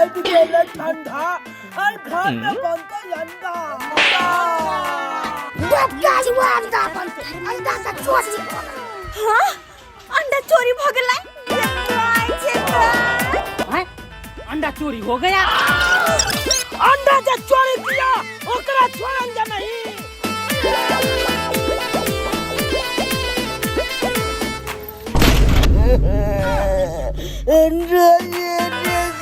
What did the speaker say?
Light गेले ठंडा और घर में बनता अंडा बदकाज हुआ अंडा का चोरी हाँ अंडा चोरी हो गया अंडा चोरी हो गया। अंडा जो चोरी किया ओकरा छोड़न जा नहीं। अंडा ये